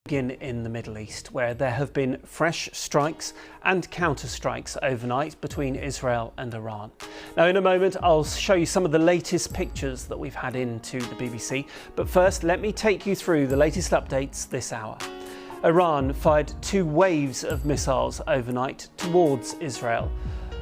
Begin in the Middle East, where there have been fresh strikes and counter-strikes overnight between Israel and Iran. Now, in a moment, I'll show you some of the latest pictures that we've had into the BBC. But first, let me take you through the latest updates this hour. Iran fired 2 waves of missiles overnight towards Israel.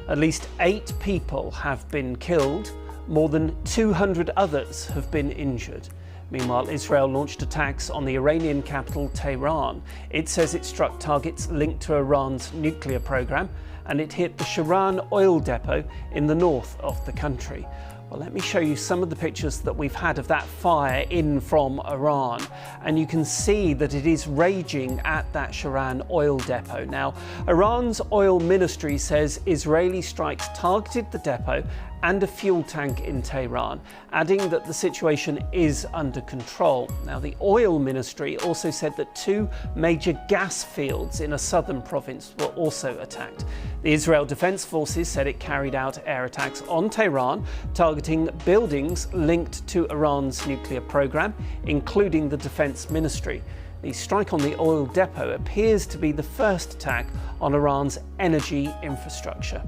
At least 8 people have been killed. More than 200 others have been injured. Meanwhile, Israel launched attacks on the Iranian capital, Tehran. It says it struck targets linked to Iran's nuclear program, and it hit the Shahran oil depot in the north of the country. Well, let me show you some of the pictures that we've had of that fire in from Iran. And you can see that it is raging at that Shahran oil depot. Now, Iran's oil ministry says Israeli strikes targeted the depot and a fuel tank in Tehran, adding that the situation is under control. Now, the oil ministry also said that 2 major gas fields in a southern province were also attacked. The Israel Defence Forces said it carried out air attacks on Tehran, targeting buildings linked to Iran's nuclear program, including the Defence Ministry. The strike on the oil depot appears to be the first attack on Iran's energy infrastructure.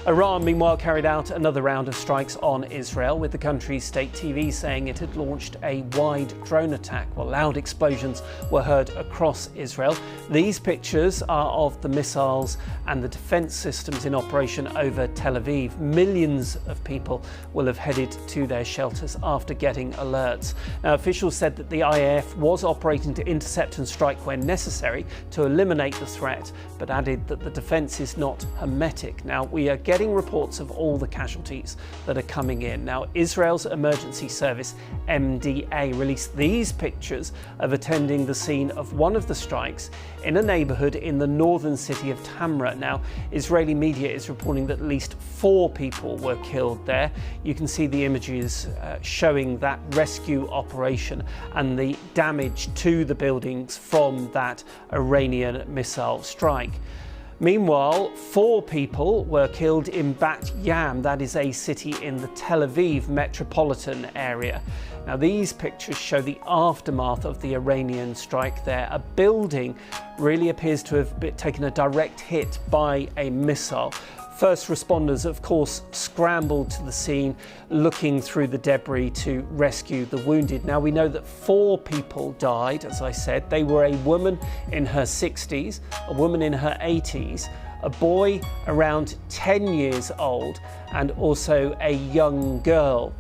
Iran, meanwhile, carried out another round of strikes on Israel, with the country's state TV saying it had launched a wide drone attack, while loud explosions were heard across Israel. These pictures are of the missiles and the defence systems in operation over Tel Aviv. Millions of people will have headed to their shelters after getting alerts. Now, officials said that the IAF was operating to intercept and strike when necessary to eliminate the threat, but added that the defence is not hermetic. Now, we are getting reports of all the casualties that are coming in. Now, Israel's emergency service, MDA, released these pictures of attending the scene of one of the strikes in a neighbourhood in the northern city of Tamra. Now, Israeli media is reporting that at least 4 people were killed there. You can see the images showing that rescue operation and the damage to the buildings from that Iranian missile strike. Meanwhile, 4 people were killed in Bat Yam, that is a city in the Tel Aviv metropolitan area. Now, these pictures show the aftermath of the Iranian strike there. A building really appears to have taken a direct hit by a missile. First responders, of course, scrambled to the scene, looking through the debris to rescue the wounded. Now, we know that 4 people died, as I said. They were a woman in her 60s, a woman in her 80s, a boy around 10 years old, and also a young girl.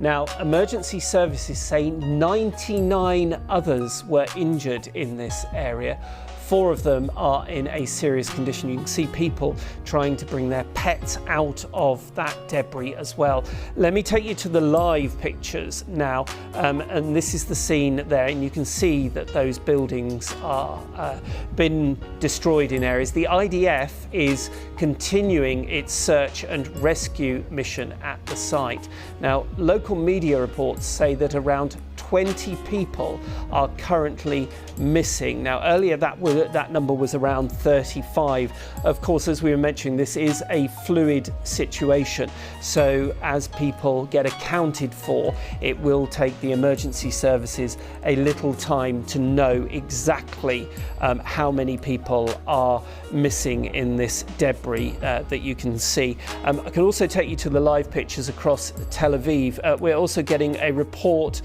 Now, emergency services say 99 others were injured in this area. 4 of them are in a serious condition. You can see people trying to bring their pets out of that debris as well. Let me take you to the live pictures now, and this is the scene there, and you can see that those buildings are been destroyed in areas. The IDF is continuing its search and rescue mission at the site. Now, local media reports say that around 20 people are currently missing. Now, earlier that number was around 35. Of course, as we were mentioning, this is a fluid situation. So as people get accounted for, it will take the emergency services a little time to know exactly how many people are missing in this debris that you can see. I can also take you to the live pictures across Tel Aviv. We're also getting a report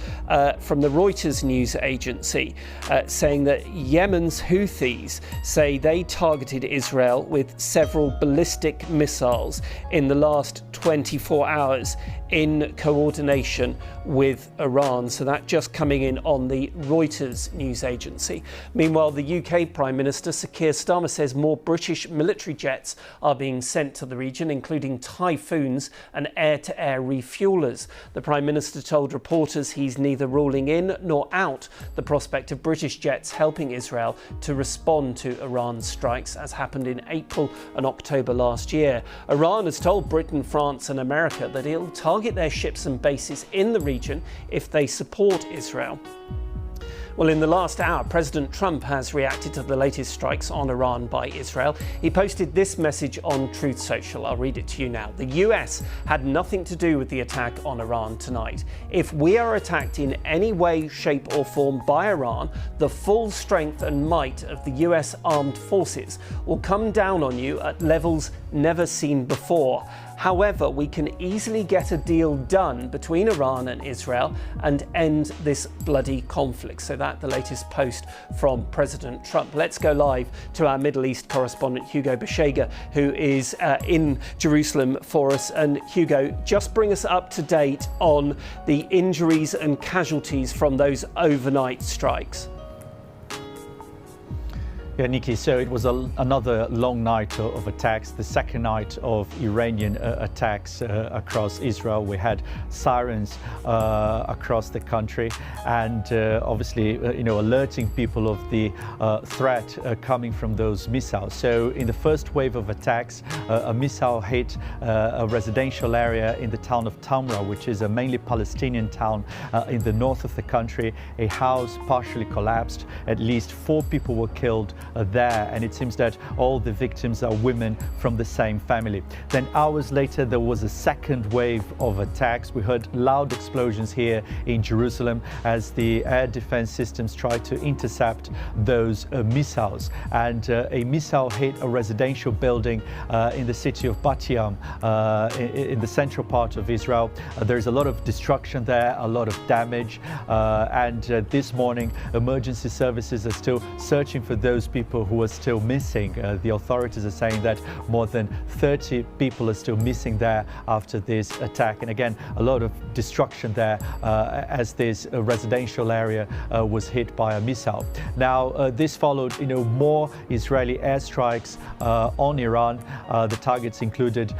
from the Reuters news agency saying that Yemen's Houthis say they targeted Israel with several ballistic missiles in the last 24 hours in coordination with Iran. So that just coming in on the Reuters news agency. Meanwhile, the UK Prime Minister Sir Keir Starmer says more British military jets are being sent to the region, including Typhoons and air-to-air refuelers. The Prime Minister told reporters he's neither ruling in nor out the prospect of British jets helping Israel to respond to Iran's strikes, as happened in April and October last year. Iran has told Britain, France and America that it'll target their ships and bases in the region if they support Israel. Well, in the last hour, President Trump has reacted to the latest strikes on Iran by Israel. He posted this message on Truth Social. I'll read it to you now. The US had nothing to do with the attack on Iran tonight. If we are attacked in any way, shape or form by Iran, the full strength and might of the US armed forces will come down on you at levels never seen before. However, we can easily get a deal done between Iran and Israel and end this bloody conflict. So that's the latest post from President Trump. Let's go live to our Middle East correspondent, Hugo Bashega, who is in Jerusalem for us. And Hugo, just bring us up to date on the injuries and casualties from those overnight strikes. Yeah, Nikki, so it was another long night of attacks, the second night of Iranian attacks across Israel. We had sirens across the country and obviously, alerting people of the threat coming from those missiles. So in the first wave of attacks, a missile hit a residential area in the town of Tamra, which is a mainly Palestinian town in the north of the country. A house partially collapsed. At least 4 people were killed there, and it seems that all the victims are women from the same family. Then hours later there was a second wave of attacks. We heard loud explosions here in Jerusalem as the air defense systems tried to intercept those missiles, and a missile hit a residential building in the city of Bat Yam in the central part of Israel. There's a lot of destruction there, a lot of damage, and this morning emergency services are still searching for those people who are still missing. The authorities are saying that more than 30 people are still missing there after this attack. And again, a lot of destruction there as this residential area was hit by a missile. Now, this followed, more Israeli airstrikes on Iran. The targets included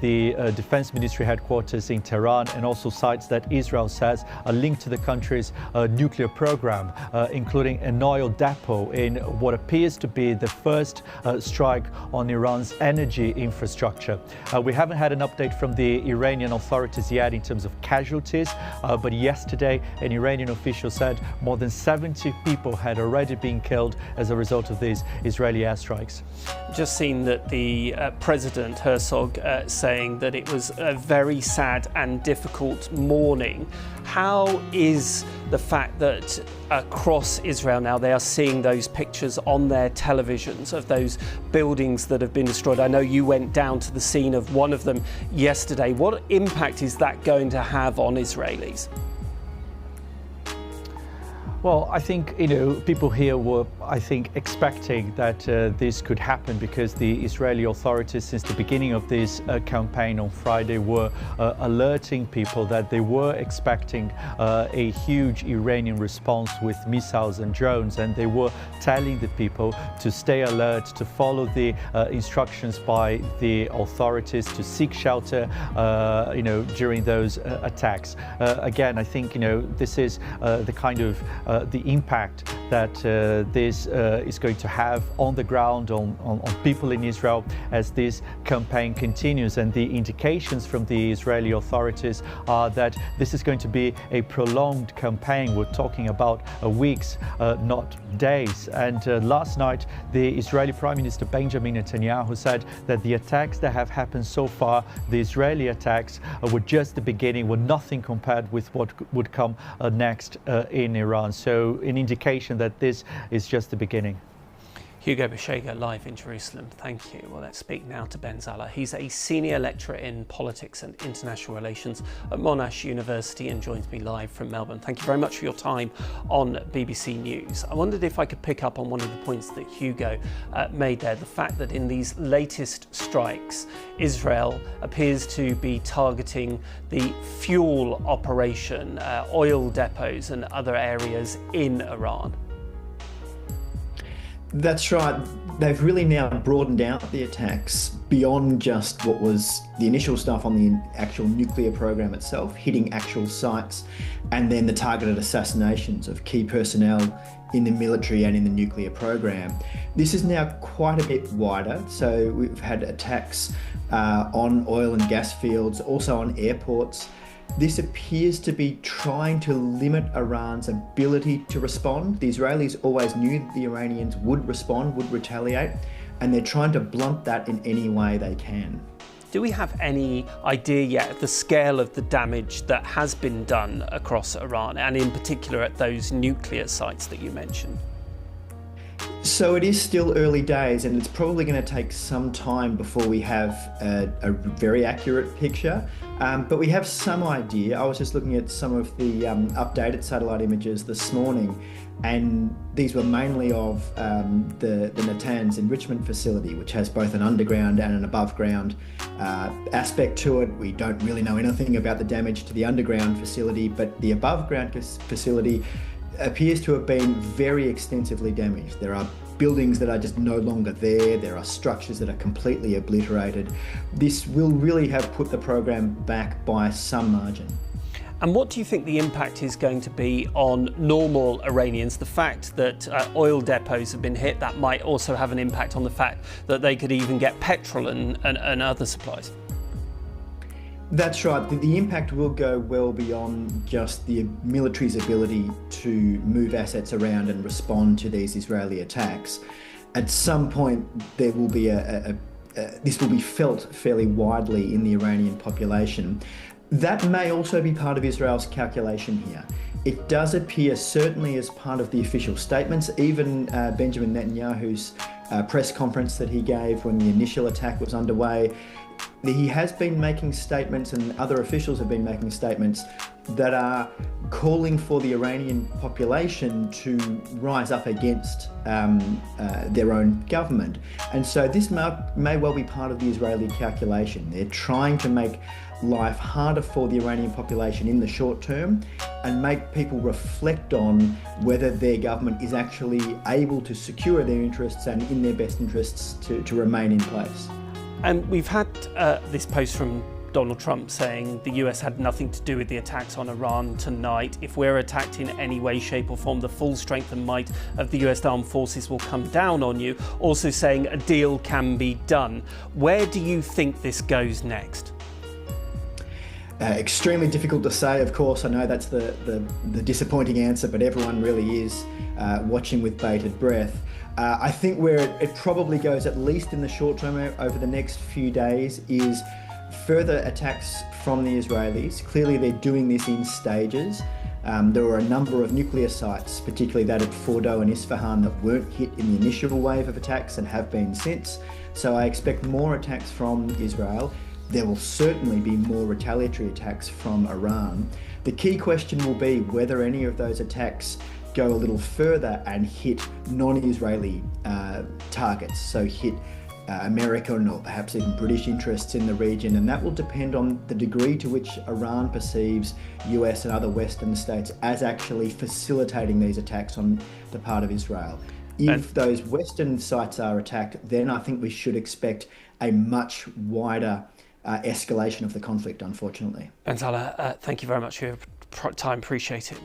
the Defence Ministry headquarters in Tehran and also sites that Israel says are linked to the country's nuclear program, including an oil depot in what appears to be the first strike on Iran's energy infrastructure. We haven't had an update from the Iranian authorities yet in terms of casualties, but yesterday an Iranian official said more than 70 people had already been killed as a result of these Israeli airstrikes. Just seen that the President Herzog saying that it was a very sad and difficult morning. How is the fact that across Israel now they are seeing those pictures on their televisions of those buildings that have been destroyed? I know you went down to the scene of one of them yesterday. What impact is that going to have on Israelis? Well, I think, people here were, expecting that this could happen because the Israeli authorities, since the beginning of this campaign on Friday, were alerting people that they were expecting a huge Iranian response with missiles and drones, and they were telling the people to stay alert, to follow the instructions by the authorities, to seek shelter, during those attacks. Again, I think, this is the kind of the impact that this is going to have on the ground, on people in Israel as this campaign continues. And the indications from the Israeli authorities are that this is going to be a prolonged campaign. We're talking about weeks, not days. And last night, the Israeli Prime Minister Benjamin Netanyahu said that the attacks that have happened so far, the Israeli attacks, were just the beginning, were nothing compared with what would come next in Iran. So an indication that this is just the beginning. Hugo Bashega live in Jerusalem. Thank you. Well, let's speak now to Ben Zala. He's a senior lecturer in politics and international relations at Monash University and joins me live from Melbourne. Thank you very much for your time on BBC News. I wondered if I could pick up on one of the points that Hugo made there, the fact that in these latest strikes, Israel appears to be targeting the fuel operation, oil depots and other areas in Iran. That's right. They've really now broadened out the attacks beyond just what was the initial stuff on the actual nuclear program itself, hitting actual sites, and then the targeted assassinations of key personnel in the military and in the nuclear program. This is now quite a bit wider. So we've had attacks on oil and gas fields, also on airports. This appears to be trying to limit Iran's ability to respond. The Israelis always knew that the Iranians would respond, would retaliate, and they're trying to blunt that in any way they can. Do we have any idea yet of the scale of the damage that has been done across Iran, and in particular at those nuclear sites that you mentioned? So it is still early days, and it's probably going to take some time before we have a very accurate picture. But we have some idea. I was just looking at some of the updated satellite images this morning, and these were mainly of the Natanz enrichment facility, which has both an underground and an above ground aspect to it. We don't really know anything about the damage to the underground facility, but the above ground facility appears to have been very extensively damaged. There are buildings that are just no longer there. There are structures that are completely obliterated. This will really have put the program back by some margin. And what do you think the impact is going to be on normal Iranians? The fact that oil depots have been hit, that might also have an impact on the fact that they could even get petrol and other supplies. That's right. The impact will go well beyond just the military's ability to move assets around and respond to these Israeli attacks. At some point, there will be this will be felt fairly widely in the Iranian population. That may also be part of Israel's calculation here. It does appear, certainly as part of the official statements, even Benjamin Netanyahu's press conference that he gave when the initial attack was underway, he has been making statements, and other officials have been making statements that are calling for the Iranian population to rise up against their own government. And so this may well be part of the Israeli calculation. They're trying to make life harder for the Iranian population in the short term and make people reflect on whether their government is actually able to secure their interests and in their best interests to remain in place. And we've had this post from Donald Trump saying the US had nothing to do with the attacks on Iran tonight. If we're attacked in any way, shape or form, the full strength and might of the US armed forces will come down on you. Also saying a deal can be done. Where do you think this goes next? Extremely difficult to say, of course. I know that's the disappointing answer, but everyone really is watching with bated breath. I think where it probably goes, at least in the short term over the next few days, is further attacks from the Israelis. Clearly they're doing this in stages. There were a number of nuclear sites, particularly that at Fordo and Isfahan, that weren't hit in the initial wave of attacks and have been since. So I expect more attacks from Israel. There will certainly be more retaliatory attacks from Iran. The key question will be whether any of those attacks go a little further and hit non-Israeli targets, so hit American or perhaps even British interests in the region, and that will depend on the degree to which Iran perceives US and other Western states as actually facilitating these attacks on the part of Israel. If those Western sites are attacked, then I think we should expect a much wider escalation of the conflict, unfortunately. Ben Salah, thank you very much for your time. Appreciate it.